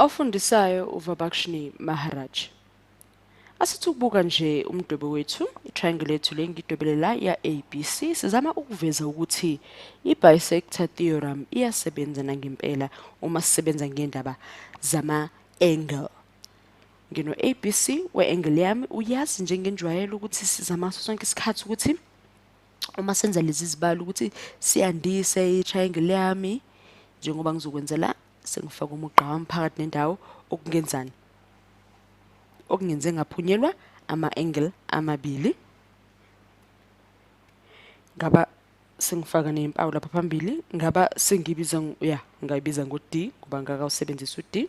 Ofundisayo uVabakshini Maharaj. Asithi ukubuka nje umdwebo wethu, i-triangle yethu le ngidwebele la ya ABC, sizama ukuveza ukuthi i-bisector theorem iyasebenza nangempela uma sisebenza ngendaba zama-angle. Ngino ABC we-angle yami uyazi njengenjwayelo ukuthi sizama sonke isikhathi ukuthi uma senza lezi zibalo ukuthi siyandise i-triangle yami njengoba ngizokwenza la sengifaka umugqa wami phakathi nendawo okungenzani okungenze ngaphunyelwa ama-angle amabili ngaba sengifaka nempawu lapha phambili ngaba sengibiza ngayibiza ngo-D ngoba ngakawusebenzisa u-D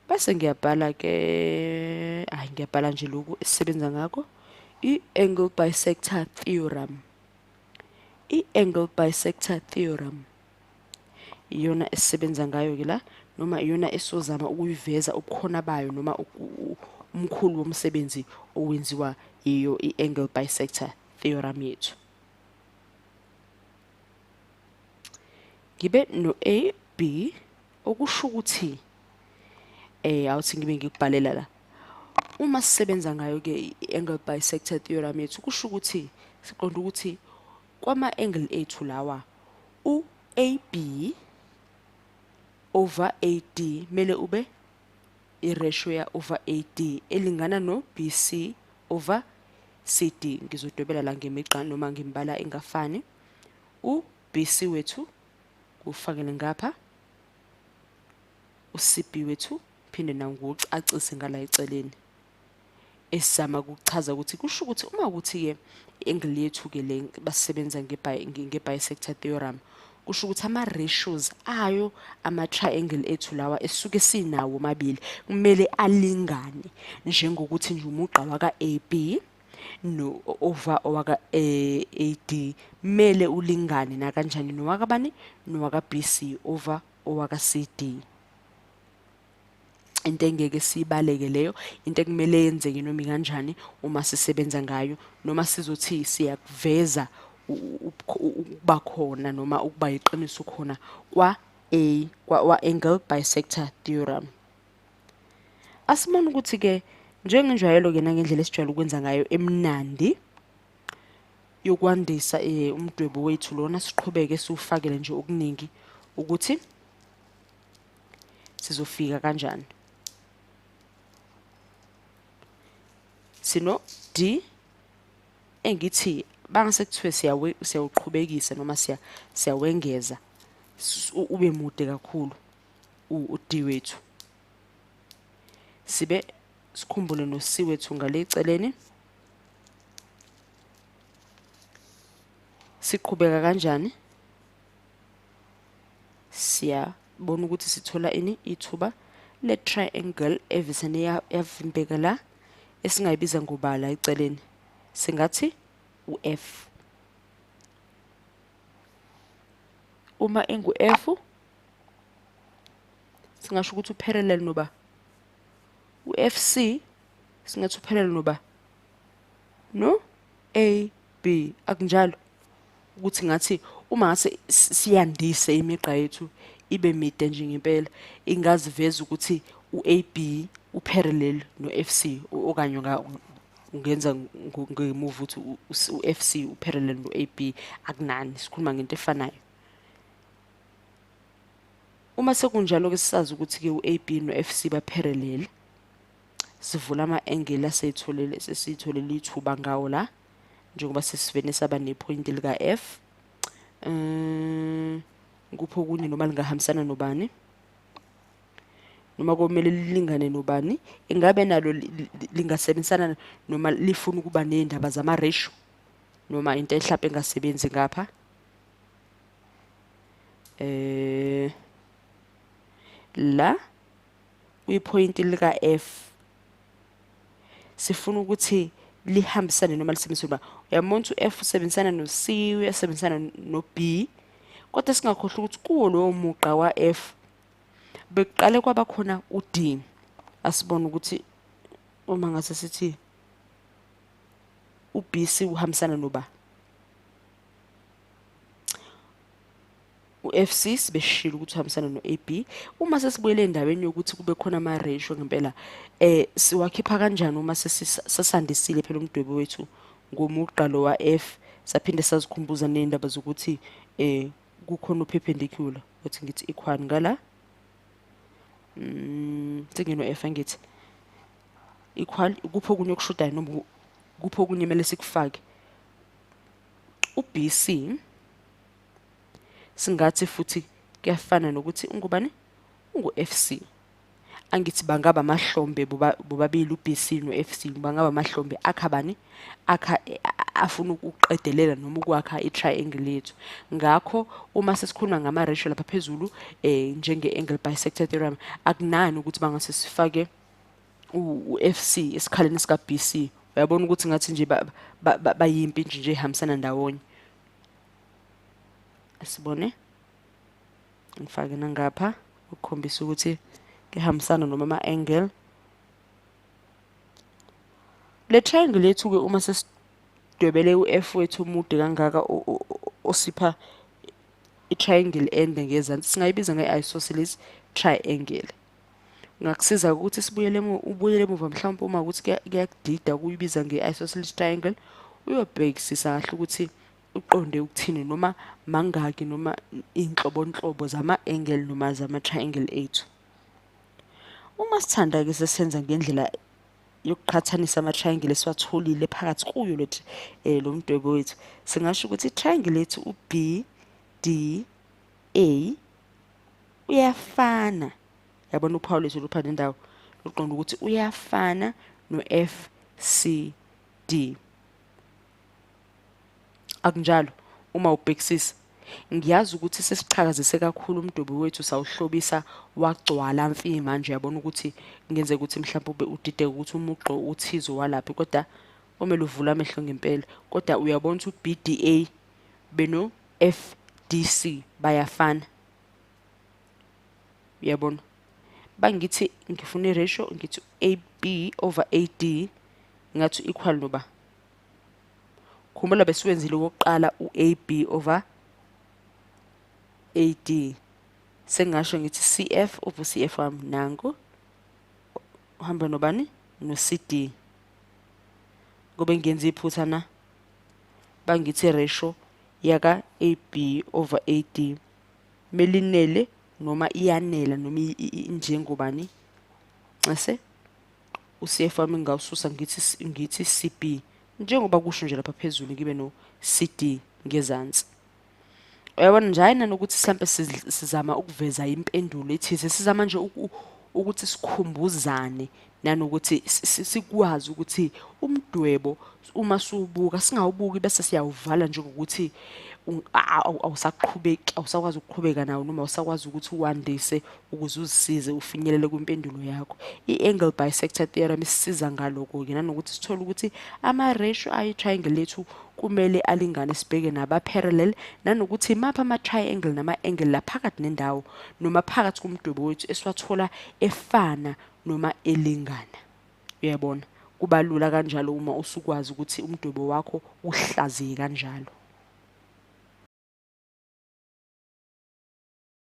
bese ngiyabhala ke ngiyabhala nje lokhu esisebenza ngakho i-angle bisector theorem. I-angle bisector theorem iyona esisebenza ngayo ke la noma iyona esozama ukuyiveza ubukhona bayo noma umkhulu womsebenzi owenziwa iyo i-angle bisector theorem yethu. Ngibe no A B okusho ukuthi awuthi ngibe ngikubhalela la uma sisebenza ngayo ke i-angle bisector theorem yethu kusho ukuthi siqonda ukuthi kwama-angle ethu lawa u-AB over AD mele ube i-ratio ya over AD elingana no BC over CD. Ngizodwebela la ngemigqa noma ngimbala engafani. U-BC wethu ufakele ngapha, u-CB wethu phinde nawo ngucacise ngala eceleni esizama ukuchaza ukuthi kusho ukuthi uma ukuthi ke i-angle yethu ke le basisebenza nge-bisector theorem kusho ukuthi ama-ratios ayo ama-triangle ethu lawa esuke sinawo mabili kumele alingane njengokuthi nje umugqa waka-AB no over owaka-AD mele ulingane nakanjani nowakabani nowaka-BC over owaka-CD. Into engeke siyibaleke leyo, into ekumele yenzeke noma kanjani uma sisebenza ngayo noma sizothi siyakuveza ukuba khona noma ukuba iqiniso khona kwa-angle bisector theorem. Asibone ukuthi ke njengenjwayelo ke nangendlela esijwayele ukwenza ngayo emnandi yokwandisa umdwebo wethu lona siqhubeke siwufakele nje okuningi ukuthi sizofika kanjani. Sino D engithi bangase kuthiwe siyawuqhubekisa noma siyawengeza ube mude kakhulu u-D wethu. Sibe sikhumbule no-C wethu ngale eceleni. Siqhubeka kanjani? Siyabona ukuthi sithola ini ithuba le-triangle evisane yavimbeka la esingayibiza ngobala eceleni singathi u-F. Uma engu-F singasho ukuthi uparallel noba u-FC singathi uparallel noba no AB. Akunjalo ukuthi ngathi uma ngase siyandise imigqa yethu ibe mide nje ngempela ingaziveza ukuthi u-AB uparallel no-FC okanye ungenza ngemuva ukuthi u-FC uparallel no-AB. Akunani, sikhuluma ngento efanayo. Uma sekunjalo ke sisazi ukuthi ke u-AB no-FC ba-parallel sivula ama-angle sesitholele ithuba ngawo la njengoba sesivene saba nepoint lika-F. Kupho okunye noma lingahambisana nobani noma komele lilingane nobani, ingabe nalo lingasebenzisana noma lifuna ukuba nezindaba zama-ratio noma into ehlaphe engasebenzi ngapha. La kwipoint lika-F sifuna ukuthi lihambisane noma lisebenzisane ba uyabona ukuthi u-F usebenzisana no-C uyasebenzisana no-B kodwa singakhohlwa ukuthi kuwo lowo mugqa wa-F bekuqale kwaba khona u-D. Asibone ukuthi uma ngase sithi u-BC uhambisana noba u-FC sibeshilo ukuthi uhambisana no-AB. Uma sesibuyele endaweni yokuthi kube khona ama-ratio ngempela, siwakhipha kanjani uma sesandisile phela umdwebo wethu ngomugqa lo wa-F, saphinde sazikhumbuza ney'ndaba zokuthi kukhona u-perpendicular, ukuthi ngithi equal ngala, sengino-F angithi equal, kuphi okunye okushodayo noma kuphi okunye kumele sikufake. U-BC singathi futhi kuyafana nokuthi ungubani, ungu-FC. Angithi bangaba amahlombe bobabili u-BC no-FC, bangaba amahlombe akhabani, afuna ukuqedelela noma ukwakha i-triangle yethu. Ngakho uma sesikhuluma ngama-ratio lapha phezulu njenge-angle bisector theorem, akunani ukuthi bangase sifake u-FC esikhaleni sika-BC. Uyabona ukuthi ngathi nje bayimpi nje ehambisana ndawonye. Asibone ngifake nangapha ukukhombisa ukuthi kuyahambisana noma ama-angle. Le triangle yethu-ke uma sesidwebele u-F wethu umude kangaka osipha i-triangle ende ngezansi, singayibiza nge-isosceles triangle. Ngakusiza ukuthi ubuyele emuva mhlawumbe uma ukuthi kuyakudida ukuyibiza nge-isosceles triangle, uyobhekisisa kahle ukuthi uqonde ukuthini noma mangaki noma inhlobonhlobo zama-angle noma zama-triangle ethu. Uma sithanda-ke sesenza ngendlela yokuqhathanisa ama-triangle esiwatholile phakathi kuyo lo mdwebo wethu, singasho ukuthi i-triangle yethu u-BDA uyafana. Yabona uphawu lethu lupha nendawo luqonda ukuthi uyafana no-FCD. Akunjalo uma ubhekisisa, ngiyazi ukuthi sesichakazise kakhulu umdwebo wethu, sawuhlobisa wagcwala mfi manje. Yabona ukuthi ngenzeka ukuthi mhlawumbe ube udideka ukuthi umugqa uthizo walaphi, kodwa omele uvula amehlo ngempela. Kodwa uyabona ukuthi u-BDA beno FDC bayafana. Uyabona, bangithi ngifuna i-ratio, ngithi AB over AD ngathi equal noba. Khumbula besiwenzile okokuqala u-AB over AD. Sengasho ngithi CF over CF wami nangu uhamba nobani no-CD. Ngobe ngiyenza iphutha na, bangithi ratio yaka AB over AD melinele noma iyanela noma njengobani, ngase u-CF wami ngawususa ngithi CB, njengoba kusho nje lapha phezulu ngibe no CD ngezansi. Uyabona njalo nokuthi mhlambe sizama ukuveza impendulo ethize, sizama nje ukuthi sikhumbuzane nanokuthi sikwazi ukuthi umdwebo uma siwubuka singawubuki bese siyawuvala njengokuthi awusakwazi ukuqhubeka nawo noma awusakwazi ukuthi uwandise ukuze uzisize ufinyelele kwimpendulo yakho. I-angle bisector theorem isisiza ngaloko-ke nanokuthi sithole ukuthi ama-ratio ayi-triangle lethu kumele alingane, sibheke naba-parallel nanokuthi mapha ama-triangle nama-angle la phakathi nendawo noma phakathi kumdwebo wethu esiwathola efana noma elingana. Uyabona, kuba lula kanjalo uma usukwazi ukuthi umdwebo wakho uhlaziye kanjalo.